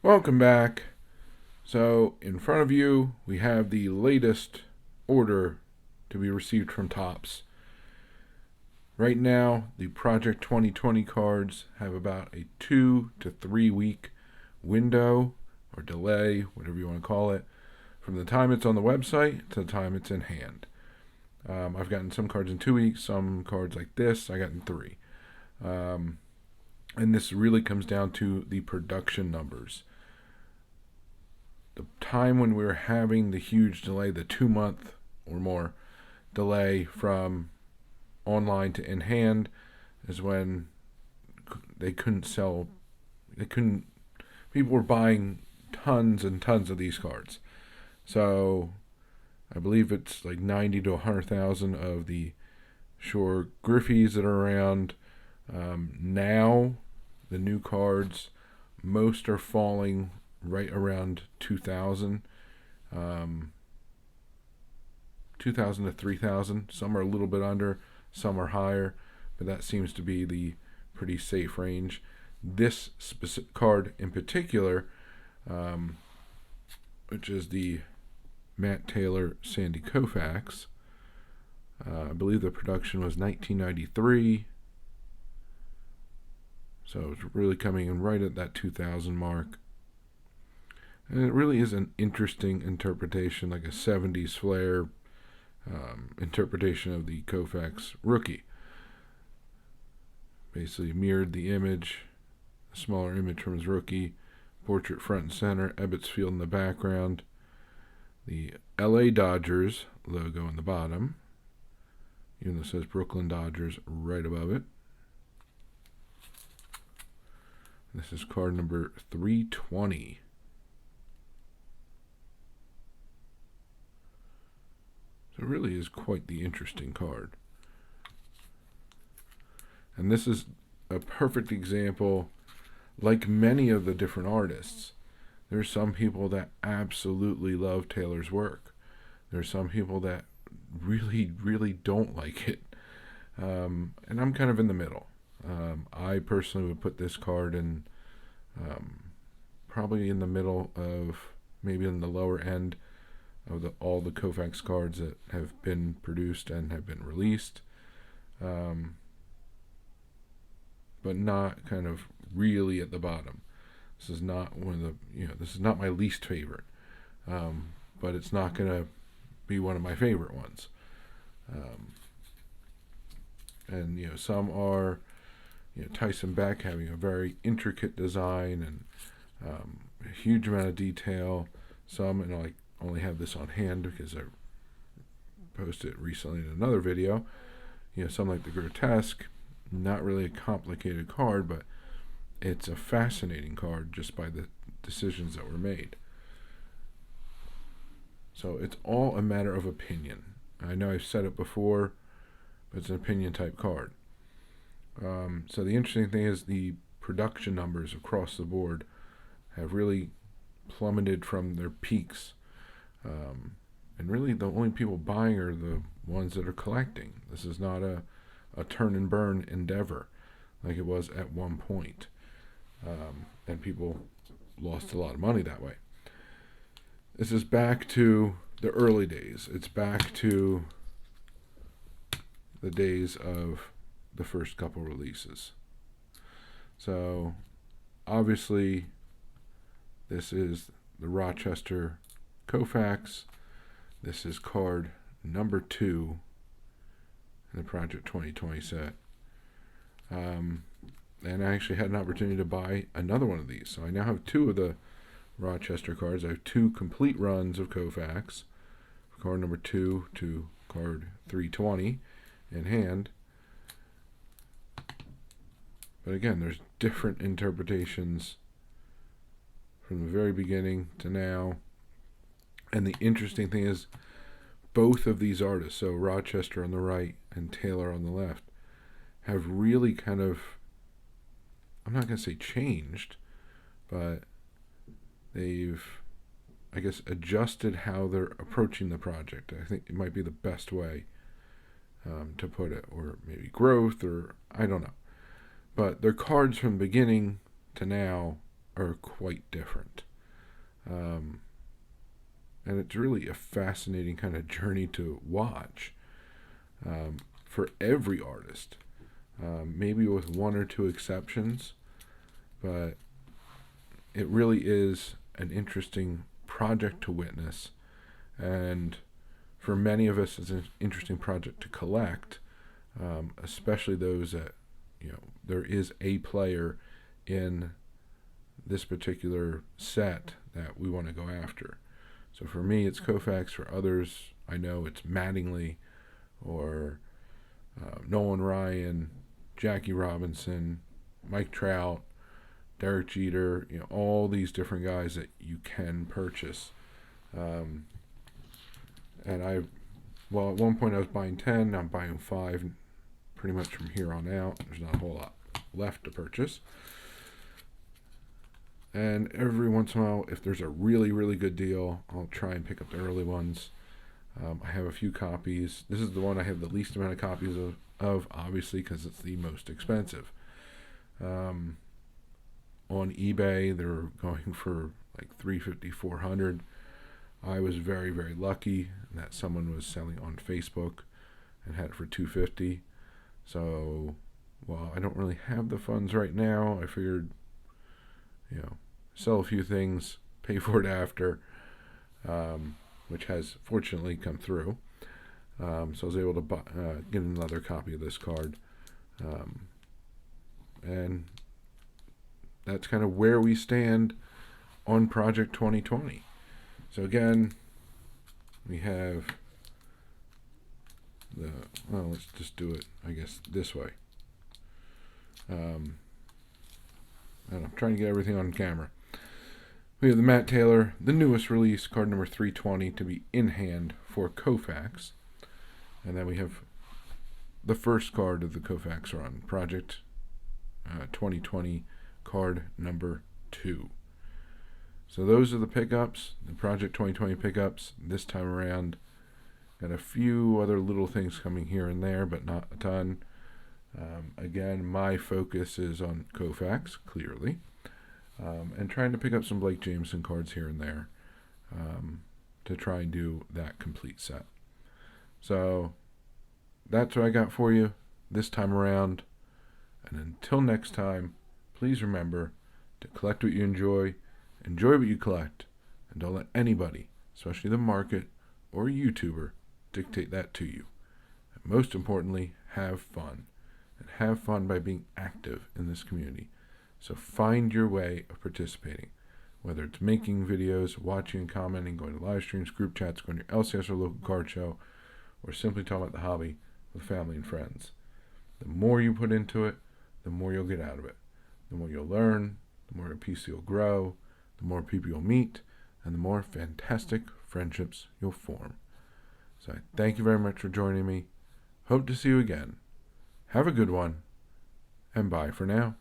Welcome back. So, in front of you, we have the latest order to be received from Topps. Right now, the Project 2020 cards have about a 2 to 3 week window or delay, whatever you want to call it, from the time it's on the website to the time it's in hand. I've gotten some cards in 2 weeks, some cards like this I got in three. And this really comes down to the production numbers. The time when we were having the huge delay, the 2 month or more delay from online to in hand, is when they couldn't sell. They couldn't. People were buying tons and tons of these cards. So I believe it's like 90 to 100,000 of the Shore Griffies that are around. Now, the new cards, most are falling right around 2,000. 2,000 to 3,000. Some are a little bit under, some are higher, but that seems to be the pretty safe range. This specific card in particular, which is the Matt Taylor Sandy Koufax, I believe the production was 1993. So it's really coming in right at that 2,000 mark. And it really is an interesting interpretation, like a 70s flair interpretation of the Koufax rookie. Basically mirrored the image, a smaller image from his rookie, portrait front and center, Ebbets Field in the background, the LA Dodgers logo on the bottom, even though it says Brooklyn Dodgers right above it. This is card number 320. So it really is quite the interesting card. And this is a perfect example, like many of the different artists. There's some people that absolutely love Taylor's work. There's some people that really, really don't like it. And I'm kind of in the middle. I personally would put this card in probably in the middle of, maybe in the lower end of all the Koufax cards that have been produced and have been released, but not kind of really at the bottom. This is not one of the, this is not my least favorite, but it's not going to be one of my favorite ones. And some are, Tyson Beck having a very intricate design and a huge amount of detail. Some, and I only have this on hand because I posted it recently in another video. Some like the Grotesque, not really a complicated card, but it's a fascinating card just by the decisions that were made. So it's all a matter of opinion. I know I've said it before, but it's an opinion type card. So the interesting thing is the production numbers across the board have really plummeted from their peaks. And really the only people buying are the ones that are collecting. This is not a turn and burn endeavor like it was at one point. And people lost a lot of money that way. This is back to the early days. It's back to the days of the first couple releases. So obviously this is the Rochester Koufax. This is card number 2 in the Project 2020 set. And I actually had an opportunity to buy another one of these. So I now have 2 of the Rochester cards. I have 2 complete runs of Koufax, card number 2 to card 320 in hand. But again, there's different interpretations from the very beginning to now. And the interesting thing is, both of these artists, so Rochester on the right and Taylor on the left, have really kind of, I'm not going to say changed, but they've, I guess, adjusted how they're approaching the project. I think it might be the best way to put it, or maybe growth, or I don't know. But their cards from the beginning to now are quite different. And it's really a fascinating kind of journey to watch for every artist. Maybe with one or two exceptions, but it really is an interesting project to witness, and for many of us it's an interesting project to collect, especially those that, there is a player in this particular set that we want to go after. So for me, it's Koufax. For others, I know it's Mattingly or Nolan Ryan, Jackie Robinson, Mike Trout, Derek Jeter, all these different guys that you can purchase. And at one point I was buying 10, I'm buying 5 pretty much from here on out. There's not a whole lot left to purchase. And every once in a while, if there's a really, really good deal, I'll try and pick up the early ones. I have a few copies. This is the one I have the least amount of copies of obviously, because it's the most expensive. On eBay, they're going for like $350, $400. I was very, very lucky that someone was selling on Facebook and had it for $250. So, while I don't really have the funds right now, I figured, sell a few things, pay for it after, which has fortunately come through. So I was able to get another copy of this card. And that's kind of where we stand on Project 2020. So again, we have let's just do it, I guess, this way. I'm trying to get everything on camera. We have the Matt Taylor, the newest release, card number 320, to be in hand for Koufax. And then we have the first card of the Koufax run, Project 2020, card number 2. So those are the pickups, the Project 2020 pickups this time around. Got a few other little things coming here and there, but not a ton. Again, my focus is on Koufax, clearly, and trying to pick up some Blake Jameson cards here and there to try and do that complete set. So that's what I got for you this time around. And until next time, please remember to collect what you enjoy what you collect, and don't let anybody, especially the market or a YouTuber, dictate that to you. And most importantly, have fun. And have fun by being active in this community. So find your way of participating, whether it's making videos, watching and commenting, going to live streams, group chats, going to your LCS or local card show, or simply talking about the hobby with family and friends. The more you put into it, the more you'll get out of it. The more you'll learn, the more your PC will grow, the more people you'll meet, and the more fantastic friendships you'll form. So I thank you very much for joining me. Hope to see you again. Have a good one, and bye for now.